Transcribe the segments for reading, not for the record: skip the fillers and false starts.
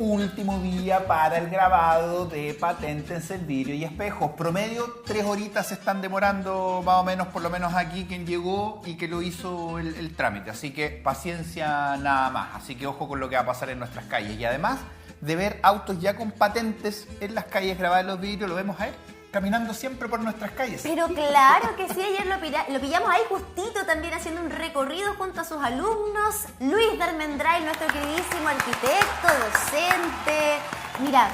Último día para el grabado de patentes en vidrio y espejos. Promedio 3 horitas se están demorando más o menos, por lo menos aquí quien llegó y que lo hizo el trámite. Así que paciencia nada más. Así que ojo con lo que va a pasar en nuestras calles. Y además de ver autos ya con patentes en las calles grabados en los vidrios, lo vemos a él caminando siempre por nuestras calles. Pero claro que sí, ayer lo pillamos ahí justito también haciendo un recorrido junto a sus alumnos. Luis Darmendray, nuestro queridísimo arquitecto, docente. Mira,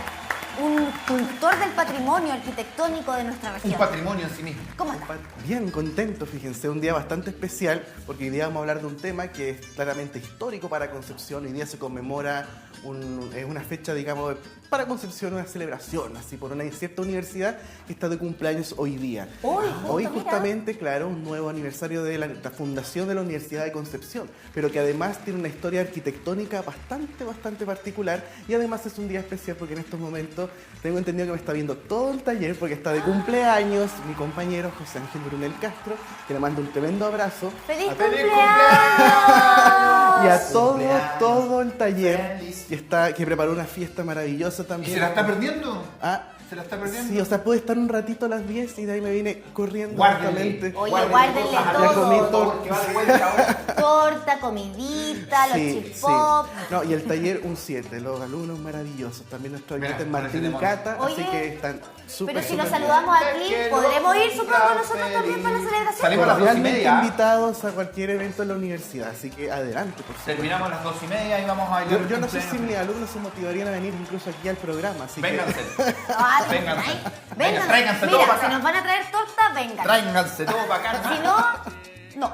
un cultor del patrimonio arquitectónico de nuestra región. Un patrimonio en sí mismo. ¿Cómo está? Bien, contento, fíjense, un día bastante especial porque hoy día vamos a hablar de un tema que es claramente histórico para Concepción. Hoy día se conmemora una fecha, digamos, para Concepción, una celebración, así por una cierta universidad que está de cumpleaños hoy día. Hoy justamente, mira, claro, un nuevo aniversario de la fundación de la Universidad de Concepción, pero que además tiene una historia arquitectónica bastante particular y además es un día especial porque en estos momentos tengo entendido que me está viendo todo el taller porque está de cumpleaños mi compañero José Ángel Brunel Castro, que le mando un tremendo abrazo. ¡Feliz cumpleaños! Y a todo el taller que preparó una fiesta maravillosa también. ¿Y se la está perdiendo? ¿Se la está perdiendo? Sí, o sea, pude estar un ratito a las 10 y de ahí me vine corriendo. Guárdenle. Oye, guárdenle todo. Comí torta, comidita, los chip-pop. No, y el taller un 7, los alumnos maravillosos. También nuestro arquitecto Martín y Cata, Oye, así que están súper. Pero si nos saludamos aquí, ¿podremos ir, supongo, nosotros también para la celebración? Salimos a las 2:30. Invitados a cualquier evento en la universidad, así que adelante, por favor. Terminamos a las 2:30 y vamos a bailar. Yo no sé si mis alumnos se motivarían a venir incluso aquí al programa, así Vénganse. Vengan, tráiganse mira, todo para si acá. nos van a traer torta, vengan. Tráiganse todo para acá. Si no, no.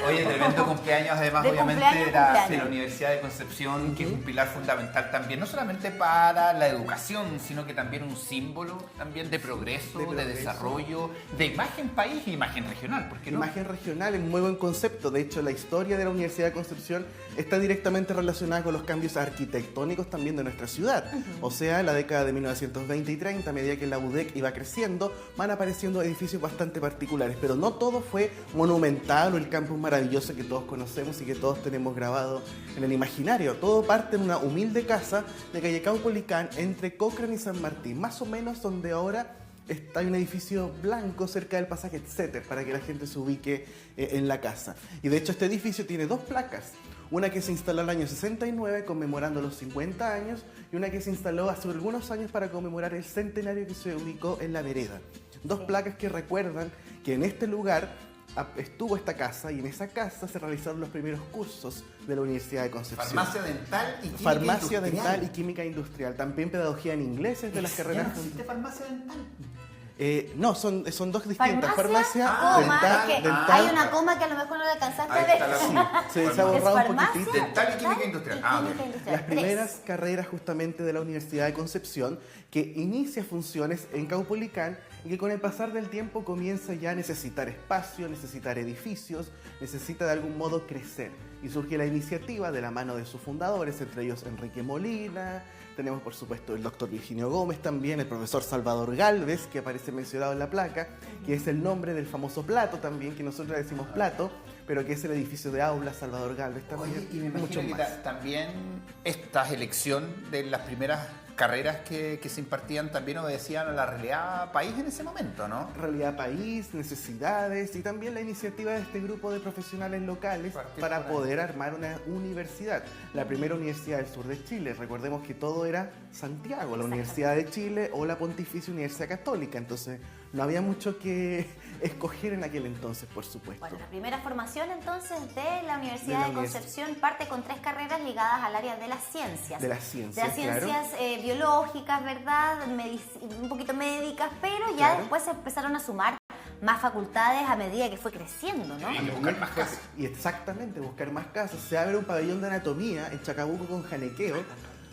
Oye, tremendo cumpleaños, además, De obviamente, cumpleaños. de la Universidad de Concepción, que es un pilar fundamental también, no solamente para la educación, sino que también un símbolo también de progreso, de desarrollo, de imagen país e imagen regional, ¿por qué no? Imagen regional es un muy buen concepto. De hecho, la historia de la Universidad de Concepción está directamente relacionada con los cambios arquitectónicos también de nuestra ciudad. O sea, en la década de 1920 y 30, a medida que la UDEC iba creciendo, van apareciendo edificios bastante particulares, pero no todo fue monumental o el campus maravilloso que todos conocemos y que todos tenemos grabado en el imaginario. Todo parte en una humilde casa de calle Caupolicán entre Cochrane y San Martín, más o menos donde ahora está un edificio blanco cerca del pasaje Etcétera, para que la gente se ubique en la casa. Y de hecho este edificio tiene dos placas. Una que se instaló en el año 69 conmemorando los 50 años y una que se instaló hace algunos años para conmemorar el centenario que se ubicó en la vereda. Dos placas que recuerdan que en este lugar estuvo esta casa y en esa casa se realizaron los primeros cursos de la Universidad de Concepción. Farmacia dental y química Farmacia industrial. dental y química industrial. También pedagogía en inglés es de las carreras. ¿Ya no existe farmacia dental? No, son dos distintas. Farmacia, dental. hay una coma que a lo mejor no la alcanzaste a Ahí ver. está la Se ha borrado un farmacia, poquitito. Dental y química industrial. Las primeras carreras justamente de la Universidad de Concepción que inicia funciones en Caupolicán y que con el pasar del tiempo comienza ya a necesitar espacio, necesitar edificios, necesita de algún modo crecer. Y surge la iniciativa de la mano de sus fundadores, entre ellos Enrique Molina, tenemos por supuesto el doctor Virginio Gómez también, el profesor Salvador Gálvez, que aparece mencionado en la placa, que es el nombre del famoso plato también, que nosotros le decimos plato, pero que es el edificio de aula Salvador Gálvez también. Oye, y me mucho imagino que más. también esta elección de las primeras carreras que se impartían también obedecían a la realidad país en ese momento, ¿no? Realidad país, necesidades y también la iniciativa de este grupo de profesionales locales para poder armar una universidad. La primera universidad del sur de Chile. Recordemos que todo era Santiago, la Universidad de Chile o la Pontificia Universidad Católica. Entonces no había mucho que escoger en aquel entonces, por supuesto. Bueno, la primera formación entonces de la Universidad de Concepción parte con 3 carreras ligadas al área de las ciencias. De las ciencias, ciencias biológicas, ¿verdad? Un poquito médicas, pero ya después se empezaron a sumar más facultades a medida que fue creciendo, ¿no? Y buscar más casas. Y exactamente, buscar más casas. Se abre un pabellón de anatomía en Chacabuco con Janequeo,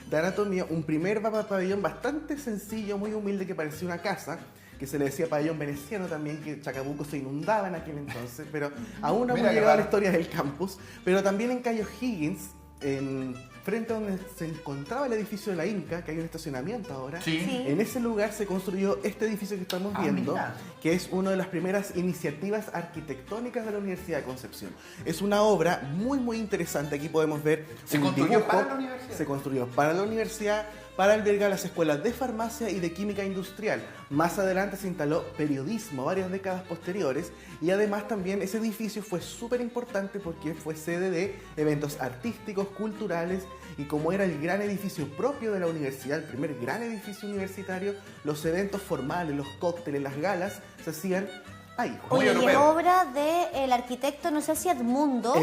de anatomía, un primer pabellón bastante sencillo, muy humilde, que parecía una casa, que se le decía pabellón veneciano también, que Chacabuco se inundaba en aquel entonces, pero aún no hemos llegado a la historia del campus. Pero también en Cayo Higgins, en frente a donde se encontraba el edificio de la Inca, que hay un estacionamiento ahora. Sí. En ese lugar se construyó este edificio que estamos viendo, mira. que es una de las primeras iniciativas arquitectónicas de la Universidad de Concepción. Es una obra muy, muy interesante. Aquí podemos ver ¿Se un construyó dibujo. para la universidad? Se construyó para la universidad, para albergar las escuelas de farmacia y de química industrial. Más adelante se instaló periodismo varias décadas posteriores y además también ese edificio fue súper importante porque fue sede de eventos artísticos, culturales y como era el gran edificio propio de la universidad, el primer gran edificio universitario, los eventos formales, los cócteles, las galas se hacían ahí. Muy Oye, y es europeo. obra del arquitecto, no sé si Edmundo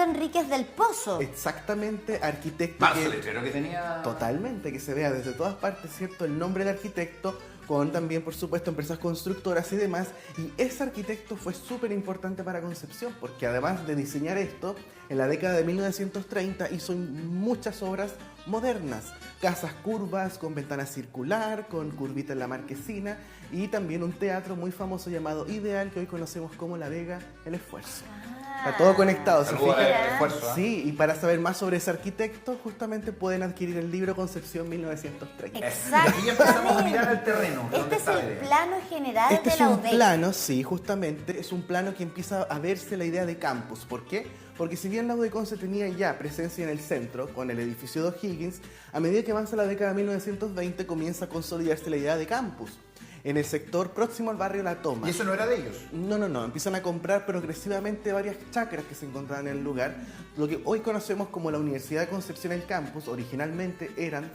Enríquez del Pozo. Exactamente, arquitecto Más que... el letrero que tenía. Totalmente, que se vea desde todas partes, ¿cierto? El nombre del arquitecto, con también, por supuesto, empresas constructoras y demás. Y ese arquitecto fue súper importante para Concepción, porque además de diseñar esto, en la década de 1930 hizo muchas obras modernas. Casas curvas, con ventana circular, con curvita en la marquesina, y también un teatro muy famoso llamado Ideal, que hoy conocemos como La Vega, El Esfuerzo. Está todo conectado, ¿se Saludos fijan? al esfuerzo, ¿eh? Sí, y para saber más sobre ese arquitecto, justamente pueden adquirir el libro Concepción 1930. Exactamente. Aquí ya empezamos a mirar al terreno. Este ¿Dónde es está la el idea? plano general Este de es la un UDEC. plano, sí, justamente, es un plano que empieza a verse la idea de campus. ¿Por qué? Porque si bien la UDEConce tenía ya presencia en el centro, con el edificio de O'Higgins, a medida que avanza la década de 1920 comienza a consolidarse la idea de campus. En el sector próximo al barrio La Toma. ¿Y eso no era de ellos? No. Empiezan a comprar progresivamente varias chacras que se encontraban en el lugar. Lo que hoy conocemos como la Universidad de Concepción, el campus, originalmente eran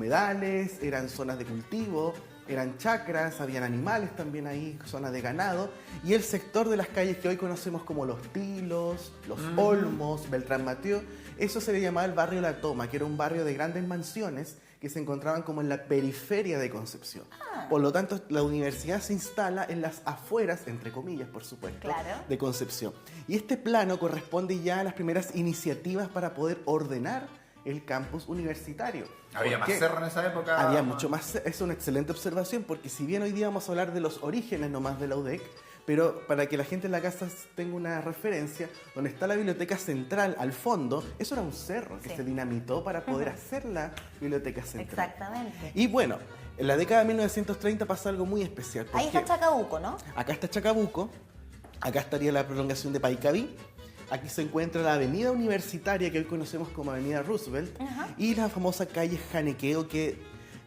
humedales, eran zonas de cultivo, eran chacras, habían animales también ahí, zonas de ganado. Y el sector de las calles que hoy conocemos como Los Tilos, Los Olmos, Beltrán Mateo, eso se le llamaba el barrio La Toma, que era un barrio de grandes mansiones que se encontraban como en la periferia de Concepción. Por lo tanto, la universidad se instala en las afueras, entre comillas, por supuesto, Claro. de Concepción. Y este plano corresponde ya a las primeras iniciativas para poder ordenar el campus universitario. ¿Había ¿Por más qué? cerro en esa época? Había mucho más. Es una excelente observación porque si bien hoy día vamos a hablar de los orígenes nomás de la UDEC, pero para que la gente en la casa tenga una referencia, donde está la biblioteca central al fondo, eso era un cerro que Sí. se dinamitó para poder hacer la biblioteca central. Exactamente. Y bueno, en la década de 1930 pasa algo muy especial. Ahí está porque Chacabuco, ¿no? acá está Chacabuco, acá estaría la prolongación de Paicaví, aquí se encuentra la avenida universitaria que hoy conocemos como avenida Roosevelt, Ajá. y la famosa calle Janequeo que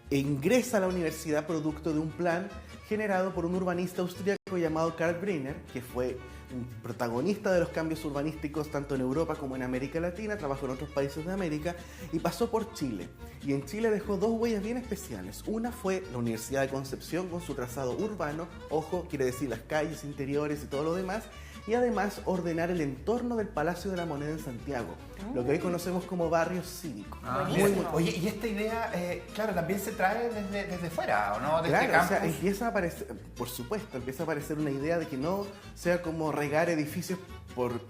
ingresa a la universidad producto de un plan generado por un urbanista austríaco llamado Karl Brenner, que fue un protagonista de los cambios urbanísticos tanto en Europa como en América Latina, trabajó en otros países de América y pasó por Chile. Y en Chile dejó dos huellas bien especiales. Una fue la Universidad de Concepción con su trazado urbano, ojo, quiere decir las calles interiores y todo lo demás, y además ordenar el entorno del Palacio de la Moneda en Santiago, lo que hoy conocemos como barrio cívico. Buenísimo. Oye, y esta idea, claro, también se trae desde fuera, ¿o no? Desde Claro, o sea, campus. empieza a aparecer, por supuesto, empieza a aparecer una idea de que no sea como regar edificios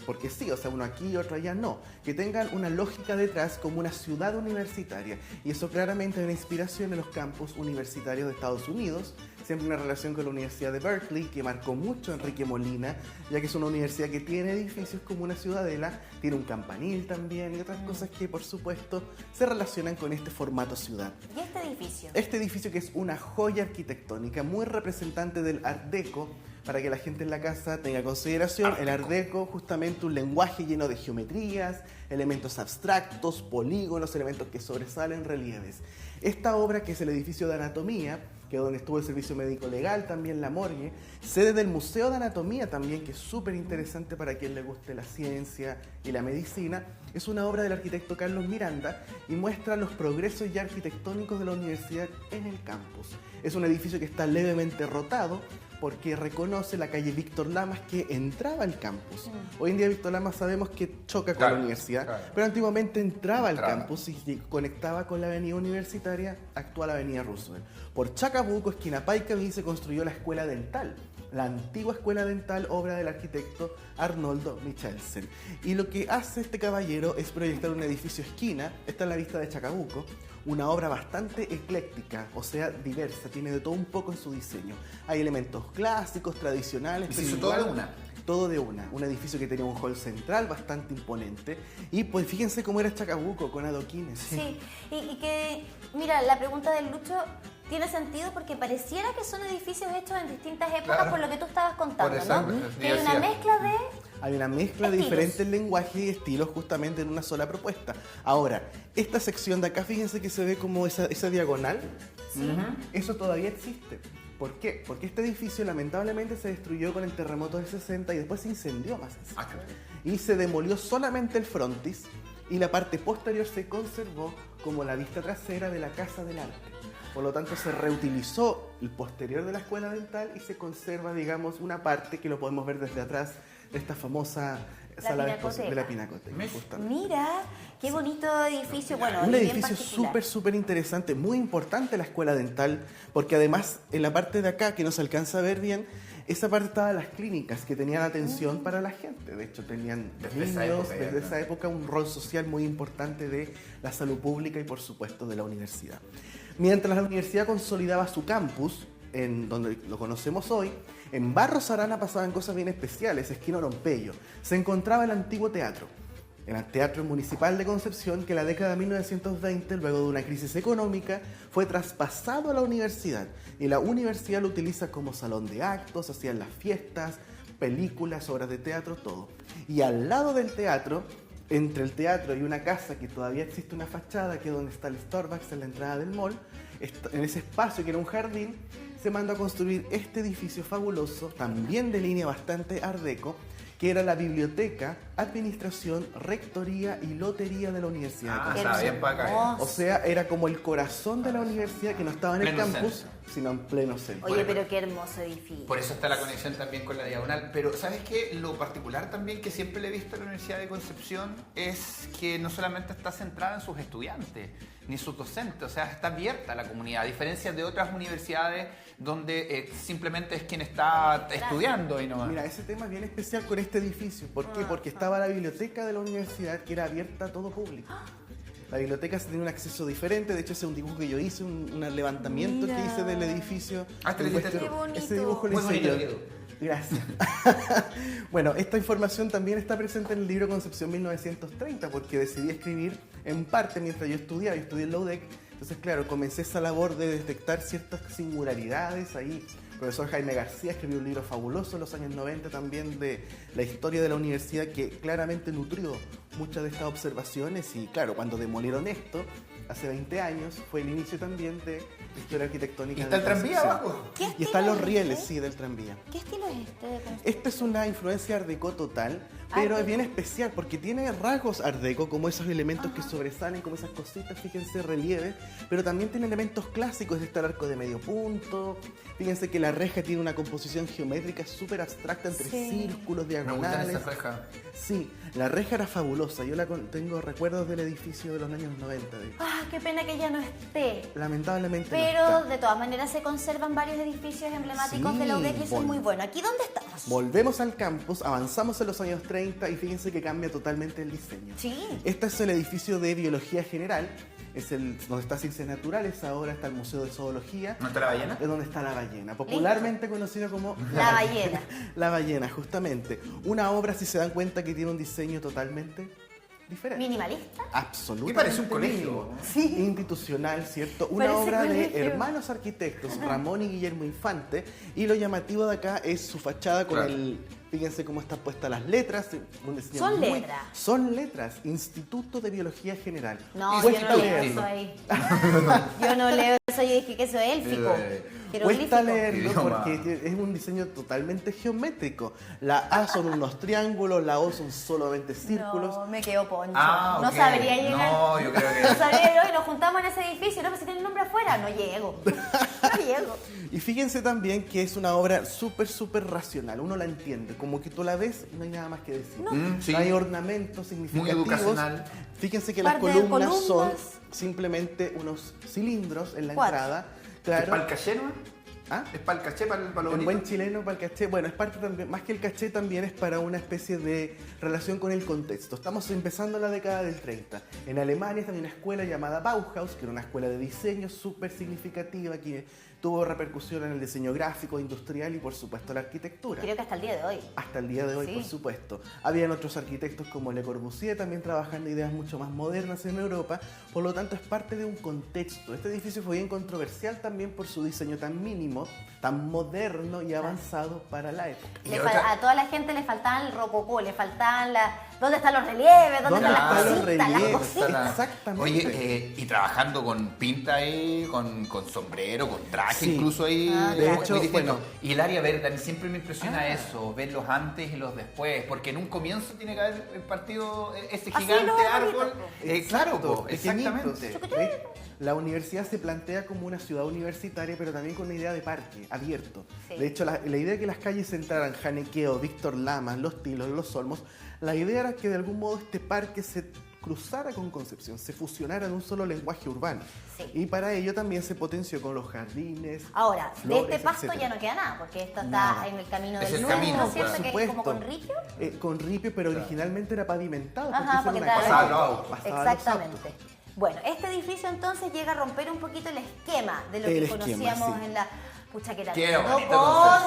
porque sí, o sea, uno aquí y otro allá, no. Que tengan una lógica detrás como una ciudad universitaria. Y eso claramente es una inspiración en los campus universitarios de Estados Unidos, siempre una relación con la Universidad de Berkeley, que marcó mucho a Enrique Molina, ya que es una universidad que tiene edificios como una ciudadela, tiene un campanil también y otras cosas que, por supuesto, se relacionan con este formato ciudad. ¿Y este edificio? Este edificio que es una joya arquitectónica, muy representante del Art Deco, para que la gente en la casa tenga consideración, el Art Deco justamente un lenguaje lleno de geometrías, elementos abstractos, polígonos, elementos que sobresalen, relieves. Esta obra, que es el edificio de anatomía, que es donde estuvo el servicio médico legal, también la morgue, sede del Museo de Anatomía también, que es súper interesante para quien le guste la ciencia y la medicina, es una obra del arquitecto Carlos Miranda y muestra los progresos ya arquitectónicos de la universidad en el campus. Es un edificio que está levemente rotado porque reconoce la calle Víctor Lamas que entraba al campus. Hoy en día Víctor Lamas sabemos que choca con Claro, la universidad, claro. pero antiguamente entraba al Entraba. campus y conectaba con la avenida universitaria, actual avenida Roosevelt. Por Chacabuco, esquina Paicaví, se construyó la escuela dental, la antigua escuela dental, obra del arquitecto Arnoldo Michelsen. Y lo que hace este caballero es proyectar un edificio esquina, está en la vista de Chacabuco, una obra bastante ecléctica, o sea, diversa, tiene de todo un poco en su diseño. Hay elementos clásicos, tradicionales. ¿Y se pero hizo todo de igual una? todo de una. Un edificio que tenía un hall central bastante imponente. Y pues fíjense cómo era Chacabuco, con adoquines. Sí, y que, mira, la pregunta del Lucho tiene sentido porque pareciera que son edificios hechos en distintas épocas, Claro. por lo que tú estabas contando, Por eso, ¿no? pues, Que hay una diversidad. mezcla de... Hay una mezcla de Estilos. diferentes lenguajes y estilos justamente en una sola propuesta. Ahora, esta sección de acá, fíjense que se ve como esa diagonal. Eso todavía existe. ¿Por qué? Porque este edificio lamentablemente se destruyó con el terremoto del 60 y después se incendió más encima. Ah, claro. Y se demolió solamente el frontis y la parte posterior se conservó como la vista trasera de la Casa del Arte. Por lo tanto, se reutilizó el posterior de la escuela dental y se conserva, digamos, una parte que lo podemos ver desde atrás de esta famosa sala de exposición de la Pinacoteca. justamente. Mira, qué bonito edificio, bueno, Un y bien edificio particular. súper interesante, muy importante la escuela dental, porque además en la parte de acá, que no se alcanza a ver bien, esa parte estaban las clínicas que tenían atención para la gente. De hecho, tenían Desde esa niños, época ya, desde ¿no? esa época, un rol social muy importante de la salud pública y, por supuesto, de la universidad. Mientras la universidad consolidaba su campus, en donde lo conocemos hoy, en Barros Arana pasaban cosas bien especiales, esquina Orompeyo. Se encontraba el antiguo teatro, el Teatro Municipal de Concepción, que en la década de 1920, luego de una crisis económica, fue traspasado a la universidad. Y la universidad lo utiliza como salón de actos, hacían las fiestas, películas, obras de teatro, todo. Y al lado del teatro, entre el teatro y una casa que todavía existe una fachada, que es donde está el Starbucks en la entrada del mall, en ese espacio que era un jardín, se mandó a construir este edificio fabuloso, también de línea bastante art deco, que era la biblioteca, administración, rectoría y lotería de la Universidad de Ah, Concepción. está bien para acá. O sea, era como el corazón de la universidad que no estaba en el Pleno campus, centro. sino en pleno centro. Oye, pero qué hermoso edificio. Por eso está la conexión también con la diagonal. Pero ¿sabes qué? Lo particular también que siempre le he visto a la Universidad de Concepción es que no solamente está centrada en sus estudiantes, ni sus docentes, o sea, está abierta a la comunidad, a diferencia de otras universidades donde simplemente es quien está estudiando y no más. Mira, ese tema es bien especial con este edificio. ¿Por qué? Porque estaba la biblioteca de la universidad que era abierta a todo público. La biblioteca se tenía un acceso diferente, de hecho ese es un dibujo que yo hice, un levantamiento Mira. que hice del edificio. Ah, ¿te lo hiciste tú? Qué bonito. Ese dibujo lo Muy hice bonito yo. quedó. Gracias. Bueno, esta información también está presente en el libro Concepción 1930, porque decidí escribir en parte mientras yo estudiaba, yo estudié en la UDEC, entonces claro, comencé esa labor de detectar ciertas singularidades ahí. El profesor Jaime García escribió un libro fabuloso en los años 90 también de la historia de la universidad que claramente nutrió muchas de estas observaciones y claro, cuando demolieron esto, hace 20 años, fue el inicio también de la historia arquitectónica. ¿Y está de el tranvía Concepción. abajo? ¿Qué Y estilo están los es rieles, este? sí, del tranvía. ¿Qué estilo es este de construcción? Esta es una influencia art deco total, pero Art es bien especial porque tiene rasgos art deco, como esos elementos que sobresalen, como esas cositas, fíjense, relieve, pero también tiene elementos clásicos, está el arco de medio punto, fíjense que la reja tiene una composición geométrica súper abstracta entre Sí. círculos, Me gustan diagonales. esas rejas. Sí, la reja era fabulosa, yo tengo recuerdos del edificio de los años 90, de hecho. Ah, qué pena que ya no esté. Lamentablemente no Pero está. de todas maneras se conservan varios edificios emblemáticos Sí, de la UDEC y eso es vol- muy bueno. ¿Aquí dónde estamos? Volvemos al campus, avanzamos en los años 30 y fíjense que cambia totalmente el diseño. Sí. Este es el edificio de Biología General, es el donde está Ciencias Naturales, ahora está el Museo de Zoología, ¿No está la ballena? es donde está la ballena, popularmente conocido como La ballena. La ballena, justamente. Una obra, si se dan cuenta, que tiene un diseño totalmente diferente. ¿Minimalista? Absolutamente. Y parece un colegio, mínimo. ¿no? Sí. Institucional, ¿cierto? Una Parece obra de colegio. hermanos arquitectos, Ramón y Guillermo Infante. Y lo llamativo de acá es su fachada con Claro. el... Fíjense cómo están puestas las letras. Un diseño Son letras. Son letras. Instituto de Biología General. No, Cuesta yo no leo leerlo. eso ahí. Yo no leo eso, yo dije que eso es élfico. Cuesta Jeroglífico. leerlo Idioma. porque es un diseño totalmente geométrico. La A son unos triángulos, la O son solamente círculos. No, me quedo poncho. Ah, No ok. sabría llegar. No, yo creo que... No sabría, hoy nos juntamos en ese edificio, no, pues si tiene el nombre afuera, no llego. No llego. Y fíjense también que es una obra súper racional. Uno la entiende. Como que tú la ves y no hay nada más que decir. Sí. No hay ornamentos significativos. educacional. Fíjense que Par las de columnas son columnas. simplemente unos cilindros en la 4. entrada. Claro. ¿Palcacheno? ¿Ah? ¿Es para el caché, para lo En bonito? buen chileno, para el caché, bueno, es parte también, más que el caché también es para una especie de relación con el contexto. Estamos empezando la década del 30. En Alemania está una escuela llamada Bauhaus, que era una escuela de diseño súper significativa, que tuvo repercusión en el diseño gráfico, industrial y por supuesto la arquitectura. Creo que hasta el día de hoy. Hasta el día de hoy, Sí. por supuesto. Habían otros arquitectos como Le Corbusier también trabajando ideas mucho más modernas en Europa, por lo tanto es parte de un contexto. Este edificio fue bien controversial también por su diseño tan mínimo, tan moderno y avanzado para la época. Y A toda la gente le faltaban el rococó, le faltaban ¿dónde están los relieves? ¿Dónde ¿Dónde están están las los cositas? Las relieves? cositas. Exactamente. Oye, y trabajando con pinta ahí, con sombrero, con traje, Sí. incluso ahí. de muy hecho, distinto. bueno. Y el área verde, a mí siempre me impresiona eso, ver los antes y los después, porque en un comienzo tiene que haber partido ese Así gigante los árbol. arbolitos, Claro, Exacto, po, exactamente. pequeñitos. La universidad se plantea como una ciudad universitaria, pero también con una idea de parque abierto. Sí. De hecho, la idea de que las calles se entraran Janequeo, Víctor Lamas, Los Tilos, Los Olmos, la idea era que de algún modo este parque se cruzara con Concepción, se fusionara en un solo lenguaje urbano. Sí. Y para ello también se potenció con los jardines. Ahora, de flores, este pasto etcétera. ya no queda nada, porque esto está Nada. en el camino Es del el Nuevo, camino, ¿cierto? por Que es supuesto. como con ripio. Con ripio, pero Claro. originalmente era pavimentado. Porque Ajá, eso porque era una estaba calle. Pasaba los autos. Pasaba los Exactamente. autos. Bueno, este edificio entonces llega a romper un poquito el esquema de lo El que esquema, conocíamos sí. en la... Pucha, que era Qué todo bonito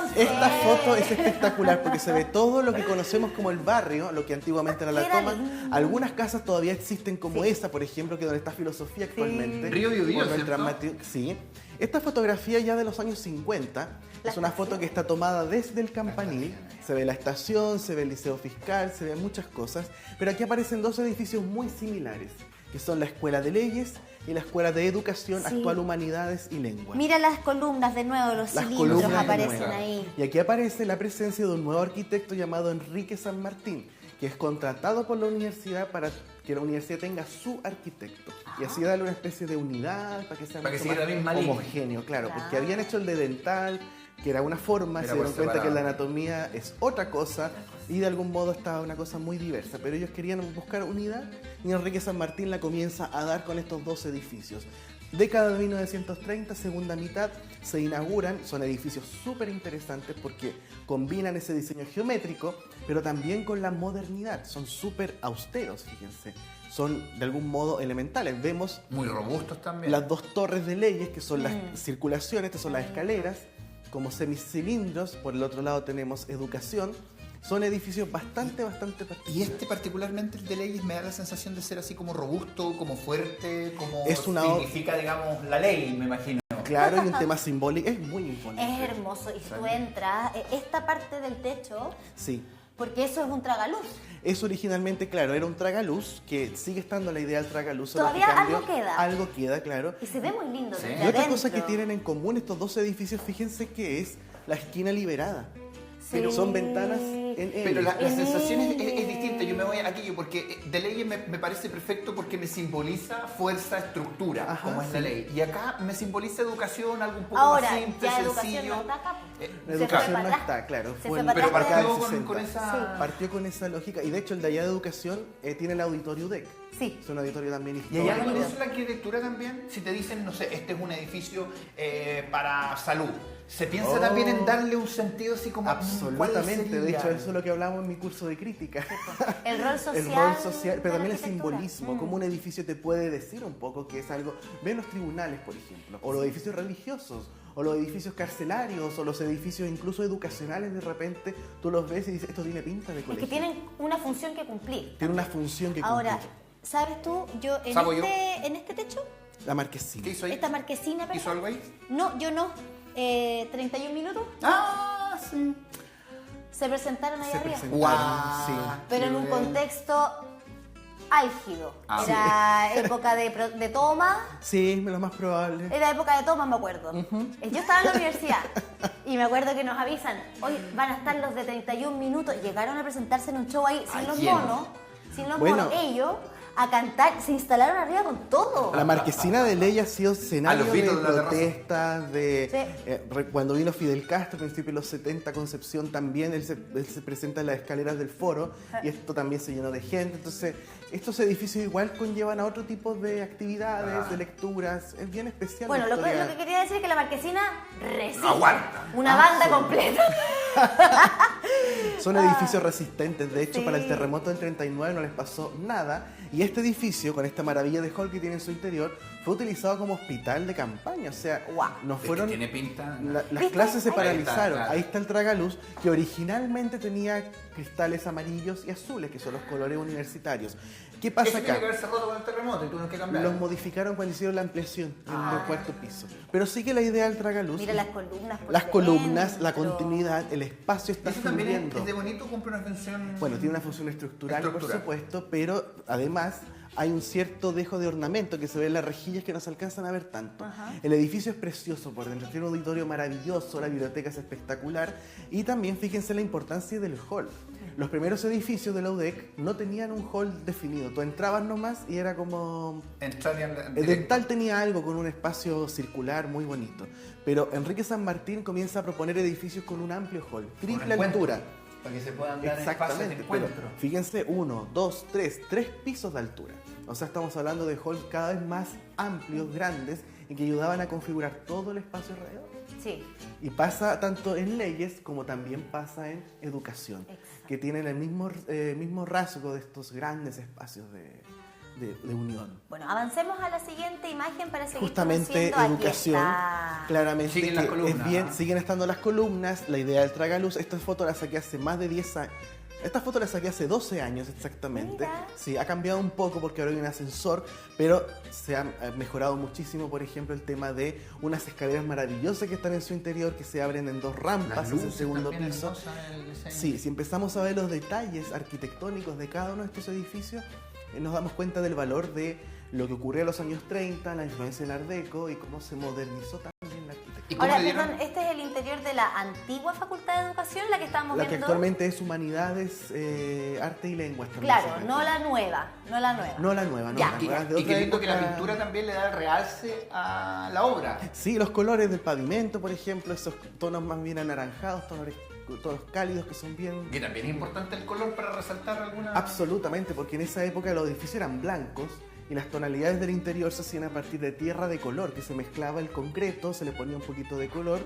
Conce. Esta foto es espectacular porque se ve todo lo que conocemos como el barrio, lo que antiguamente era la Era Toma. lindo. Algunas casas todavía existen como Sí. esa, por ejemplo, que donde está Filosofía actualmente. Río Biobío, Por nuestra ¿cierto? Sí. Esta fotografía ya de los años 50 La es una estación. foto que está tomada desde el Campanil. Se ve la estación, se ve el Liceo Fiscal, se ven muchas cosas. Pero aquí aparecen dos edificios muy similares, que son la Escuela de Leyes y la Escuela de Educación Sí. Actual Humanidades y Lengua. Mira las columnas de nuevo, los Las cilindros columnas de aparecen nuevo. ahí. Y aquí aparece la presencia de un nuevo arquitecto llamado Enrique San Martín, que es contratado por la universidad para que la universidad tenga su arquitecto. Y así darle una especie de unidad para que sea Para que mucho siga más la misma línea. homogéneo, claro, porque Claro. habían hecho el de dental, que era una forma, Era se dieron por cuenta que la separado. anatomía es otra cosa y de algún modo estaba una cosa muy diversa, pero ellos querían buscar unidad y Enrique San Martín la comienza a dar con estos dos edificios. Década de 1930, segunda mitad, se inauguran, son edificios súper interesantes porque combinan ese diseño geométrico, pero también con la modernidad, son súper austeros, fíjense, son de algún modo elementales. Vemos Muy robustos también. las dos torres de Leyes, que son las circulaciones, estas son las escaleras, como semicilindros, por el otro lado tenemos Educación. Son edificios bastante Y este particularmente, el de Leyes, me da la sensación de ser así como robusto, como fuerte, como Es una significa, digamos, la ley, me imagino. claro, y un tema simbólico, es muy imponente. Es hermoso. Y si tú entras, esta parte del techo, Sí. porque eso es un tragaluz. Eso originalmente, claro, era un tragaluz, que sigue estando la idea del tragaluz. solo que Todavía cambió. algo queda. Algo queda, claro. Y se ve muy lindo Sí. desde Y otra adentro. cosa que tienen en común estos dos edificios, fíjense que es la esquina liberada. Sí. Son ventanas en L. Pero la En sensación es él. distinta. Yo me voy a aquello porque de Leyes me parece perfecto porque me simboliza fuerza, estructura, Ajá, como es la sí. ley. Y acá me simboliza educación, algo un poco Ahora, más simple, ya educación sencillo. no está acá. La Se educación fue para no atrás. está, claro. Se fue fue en para Pero atrás. década partió del con 60. esa... Partió con esa lógica. Y de hecho, el de allá de educación tiene el auditorio UDEC. Sí. Es un auditorio también ¿Y histórico. hay algo de eso en la arquitectura también? Si te dicen, no sé, este es un edificio para salud, ¿se piensa Oh. también en darle un sentido así como... ¿cuál Absolutamente. De sería? hecho, eso es lo que hablamos en mi curso de crítica. El rol social. El rol social, pero de la también el arquitectura. simbolismo. Como un edificio te puede decir un poco que es algo. Ven los tribunales, por ejemplo, o los edificios religiosos, o los edificios carcelarios, o los edificios incluso educacionales. De repente tú los ves y dices, esto tiene pinta de Es colegio. que tienen una función que cumplir. Tiene una función que Ahora, cumplir. ¿sabes tú? Yo ¿Sabo yo? en este techo, La marquesina. ¿Qué hizo ahí? esta marquesina, ¿Hizo ¿verdad? algo ahí? No, yo no. 31 minutos Ah, sí. se presentaron ahí Se arriba. presentaron, Guau. sí. Pero en un contexto álgido. Ah. Era época de toma. Sí, lo más probable. Era época de toma, me acuerdo. Yo estaba en la universidad y me acuerdo que nos avisan, hoy van a estar los de 31 minutos. Llegaron a presentarse en un show ahí sin Ay, los ¿quién? monos, sin los Bueno. monos, ellos, a cantar, se instalaron arriba con todo. La marquesina de ley ha sido escenario los de Beatles de la protestas, Sí. cuando vino Fidel Castro, a principios de los 70, Concepción también, él se presenta en las escaleras del foro y esto también se llenó de gente. Entonces, estos edificios igual conllevan a otro tipo de actividades, de lecturas, es bien especial. Bueno, la lo que historia. quería decir es que la marquesina resiste. Aguanta. Una banda completa. Son edificios resistentes, de hecho Sí. para el terremoto del 39 no les pasó nada y este edificio con esta maravilla de hall que tiene en su interior fue utilizado como hospital de campaña, o sea, Guau. nos Es que fueron... tiene pinta. Las ¿Viste? clases se Ahí paralizaron. está, claro. Ahí está el tragaluz, que originalmente tenía cristales amarillos y azules, que son los colores universitarios. ¿Qué pasa Eso acá? tiene que haberse roto con el terremoto y tuvieron que cambiar. Los modificaron cuando hicieron la ampliación en el cuarto piso. Pero sigue la idea del tragaluz. Mira las columnas. por Las columnas, la dentro. continuidad, el espacio está Eso también fluyendo. es de bonito, cumple una función. Bueno, tiene una función estructural, por Estructural. supuesto, pero además hay un cierto dejo de ornamento que se ve en las rejillas que no se alcanzan a ver tanto. Ajá. El edificio es precioso por dentro, tiene un auditorio maravilloso, la biblioteca es espectacular y también fíjense la importancia del hall. Los primeros edificios de la UDEC no tenían un hall definido, tú entrabas nomás y era como... Entrarían El directo. dental tenía algo con un espacio circular muy bonito, pero Enrique San Martín comienza a proponer edificios con un amplio hall, triple encuentro, altura. Para que se puedan dar espacios de Exactamente, pero encuentro. fíjense, 1, 2, 3 pisos de altura. O sea, estamos hablando de halls cada vez más amplios, grandes, y que ayudaban a configurar todo el espacio alrededor. Sí. Y pasa tanto en leyes como también pasa en educación, Exacto. que tienen el mismo rasgo de estos grandes espacios de unión. Bueno, avancemos a la siguiente imagen para seguir Justamente conociendo. Aquí educación, está. claramente Siguen las que columnas, es bien, ¿ah? siguen estando las columnas, la idea del tragaluz. Esta foto la saqué hace más de 10 años. Esta foto la saqué hace 12 años exactamente. Mira. Sí, ha cambiado un poco porque ahora hay un ascensor, pero se ha mejorado muchísimo, por ejemplo, el tema de unas escaleras maravillosas que están en su interior, que se abren en 2 rampas Las hacia el luces segundo también piso. hermosas en el diseño. Sí, si empezamos a ver los detalles arquitectónicos de cada uno de estos edificios, nos damos cuenta del valor de lo que ocurrió en los años 30, la influencia del Art Deco y cómo se modernizó también la arquitectura. ¿Y cómo Ahora, le dieron? perdón, este es el interior de la antigua Facultad de Educación, la que estábamos La que viendo. actualmente es Humanidades, Arte y Lenguas. también se Claro, llama. no la nueva, no la nueva. No la nueva, no Ya. la Y, nueva. es de y otra qué lindo que la época. pintura también le da el realce a la obra. Sí, los colores del pavimento, por ejemplo, esos tonos más bien anaranjados, tonos cálidos que son bien... Que también es importante el color para resaltar alguna... Absolutamente, porque en esa época los edificios eran blancos y las tonalidades del interior se hacían a partir de tierra de color, que se mezclaba el concreto, se le ponía un poquito de color.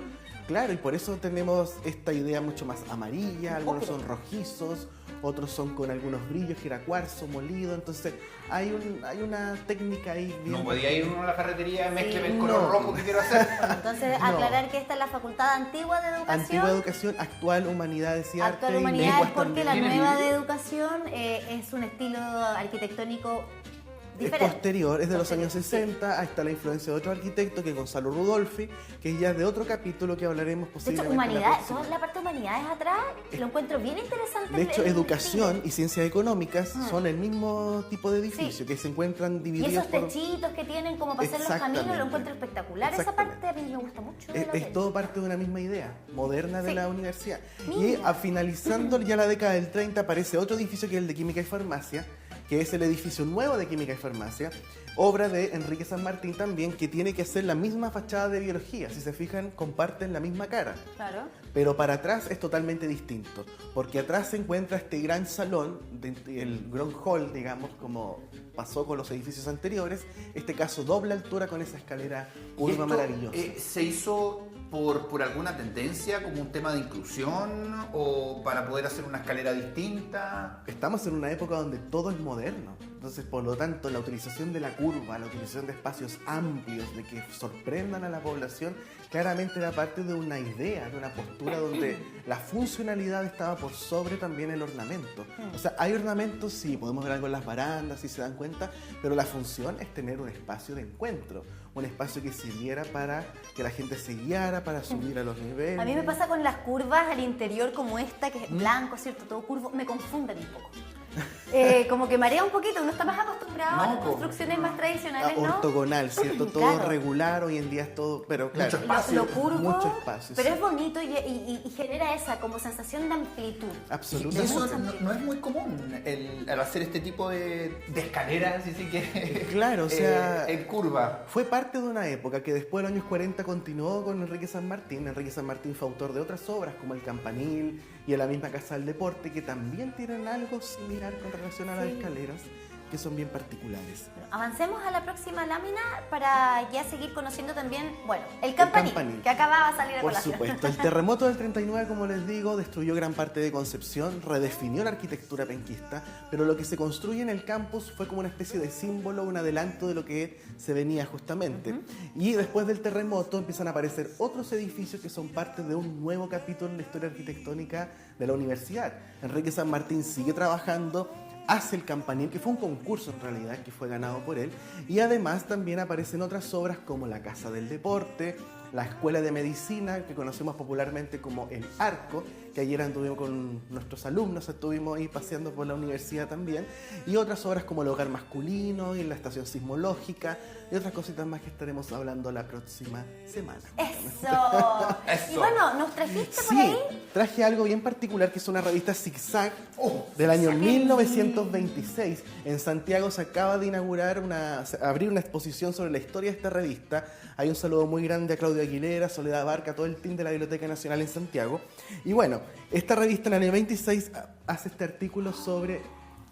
Claro, y por eso tenemos esta idea mucho más amarilla, algunos son rojizos, otros son con algunos brillos, que era cuarzo molido, entonces hay una técnica ahí bien... No podía ir uno a la ferretería, mezcleme el color No. rojo que quiero hacer. Entonces, No. aclarar que esta es la Facultad Antigua de Educación. Antigua Educación, actual Humanidades y Arte Actual y Humanidades, Lenguas porque la también. ¿Tiene nueva de vidrio? Educación es un estilo arquitectónico Es diferente. posterior, es de los años Posterior, 60, ahí está la influencia de otro arquitecto que es Gonzalo Rudolfi, que ya es de otro capítulo que hablaremos De hecho, posiblemente. la humanidades, próxima. toda la parte de humanidades atrás, lo encuentro bien interesante. De hecho, el educación estilo. y ciencias económicas son el mismo tipo de edificio, Sí. que se encuentran Y divididos esos por... techitos que tienen como para hacer los caminos, Exactamente. lo encuentro espectacular. Esa Exactamente. parte a mí me gusta mucho. de Es, la es UDEC. todo parte de una misma idea moderna de Sí. la universidad. Y Mira. finalizando ya la década del 30 aparece otro edificio que es el de Química y Farmacia, que es el edificio nuevo de Química y Farmacia, obra de Enrique San Martín también, que tiene que hacer la misma fachada de biología. Si se fijan, comparten la misma cara. Claro. Pero para atrás es totalmente distinto, porque atrás se encuentra este gran salón, el Grand Hall, digamos, como pasó con los edificios anteriores, este caso doble altura con esa escalera ¿Y curva esto, maravillosa. se hizo por alguna tendencia, como un tema de inclusión, o para poder hacer una escalera distinta? Estamos en una época donde todo es moderno, entonces por lo tanto la utilización de la curva, la utilización de espacios amplios, de que sorprendan a la población, claramente era parte de una idea, de una postura donde la funcionalidad estaba por sobre también el ornamento. O sea, hay ornamentos, sí, podemos ver algo en las barandas, si se dan cuenta, pero la función es tener un espacio de encuentro, un espacio que sirviera para que la gente se guiara, para subir a los niveles. A mí me pasa con las curvas al interior como esta, que es blanco, ¿cierto? Todo curvo, me confunden un poco. como que marea un poquito, uno está más acostumbrado a No, las po. construcciones más tradicionales, ¿no? Ortogonal, ¿cierto? Todo Claro. regular, hoy en día es todo, pero claro. Mucho espacio. Lo curvo, Mucho espacio, pero sí. es bonito y genera esa como sensación de amplitud. Y Absolutamente. eso no es muy común, el hacer este tipo de escaleras, así que... Claro, o sea, en curva. fue parte de una época que después de los años 40 continuó con Enrique San Martín. Enrique San Martín fue autor de otras obras como El Campanil y La misma Casa del Deporte, que también tienen algo similar con relación a las Sí. escaleras, que son bien particulares. Avancemos a la próxima lámina para ya seguir conociendo también, bueno, el campanil, campanil. que acababa de salir a Por colación. supuesto, el terremoto del 39, como les digo, destruyó gran parte de Concepción, redefinió la arquitectura penquista, pero lo que se construye en el campus fue como una especie de símbolo, un adelanto de lo que se venía justamente. Y después del terremoto empiezan a aparecer otros edificios que son parte de un nuevo capítulo en la historia arquitectónica de la universidad. Enrique San Martín sigue trabajando, hace el campanil, que fue un concurso en realidad que fue ganado por él, y además también aparecen otras obras como la Casa del Deporte, la Escuela de Medicina, que conocemos popularmente como el Arco, que ayer anduvimos con nuestros alumnos, estuvimos ahí paseando por la universidad también, y otras obras como el Hogar Masculino y la Estación Sismológica, y otras cositas más que estaremos hablando la próxima semana. Eso. Eso. Y bueno, ¿nos trajiste por Sí, ahí? traje algo bien particular que es una revista Zigzag del año 1926. En Santiago se acaba de inaugurar abrir una exposición sobre la historia de esta revista. Hay un saludo muy grande a Claudio Aguilera, Soledad Barca, todo el team de la Biblioteca Nacional en Santiago. Y bueno, esta revista en el año 26 hace este artículo sobre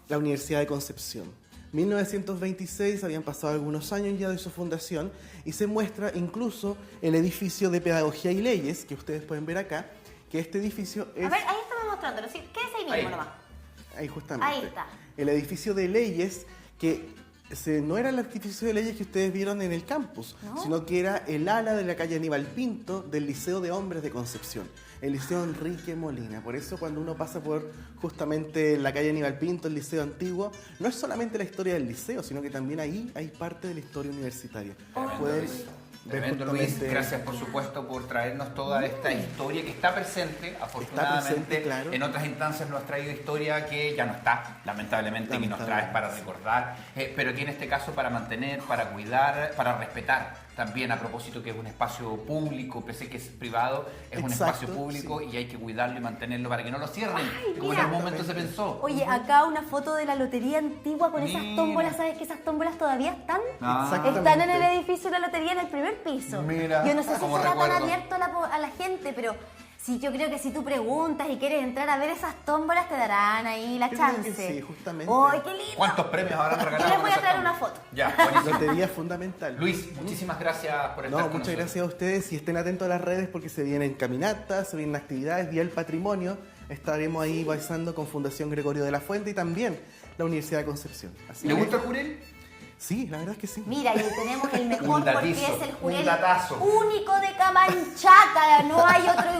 la Universidad de Concepción. 1926, habían pasado algunos años ya de su fundación y se muestra incluso el edificio de Pedagogía y Leyes, que ustedes pueden ver acá, que este edificio es... A ver, ahí estamos mostrándolo, ¿sí? ¿Qué es ahí mismo Ahí. nomás? Ahí justamente. Ahí está. El edificio de Leyes, que no era el edificio de Leyes que ustedes vieron en el campus, ¿No? sino que era el ala de la calle Aníbal Pinto del Liceo de Hombres de Concepción, el Liceo Enrique Molina. Por eso cuando uno pasa por justamente la calle Aníbal Pinto, el Liceo Antiguo, no es solamente la historia del liceo, sino que también ahí hay parte de la historia universitaria. Pueden ver Tremendo, Luis. justamente- Gracias, por supuesto, por traernos toda esta historia que está presente, afortunadamente. presente, claro. En otras instancias nos has traído historia que ya no está, lamentablemente, que nos traes para recordar, pero que en este caso para mantener, para cuidar, para respetar. También a propósito que es un espacio público, pese que es privado, es un Exacto, espacio público sí. y hay que cuidarlo y mantenerlo para que no lo cierren, Ay, como en mira. el momento se pensó. Oye, acá una foto de la lotería antigua con esas Mira. tómbolas. ¿Sabes que esas tómbolas todavía están? Exactamente. Están en el edificio de la lotería en el primer piso. Mira, Yo no sé si como será tan recuerdo. abierto a la gente, pero sí, yo creo que si tú preguntas y quieres entrar a ver esas tómbolas, te darán ahí la Yo creo chance. que sí, justamente. ¡Ay, qué lindo! ¿Cuántos premios habrán regalado? Yo les con voy a esas traer una tómbolas? foto. Ya, buenísimo. Lotería es fundamental. Luis, muchísimas gracias por estar No, con muchas nosotros. gracias a ustedes y estén atentos a las redes porque se vienen caminatas, se vienen actividades, Día del Patrimonio. Estaremos ahí pasando con Fundación Gregorio de la Fuente y también la Universidad de Concepción. Así ¿Le que- gusta el jurel? Sí, la verdad es que sí. Mira, y tenemos el mejor Un porque datizo, es el un jurel datazo. único de Camanchaca. No hay otro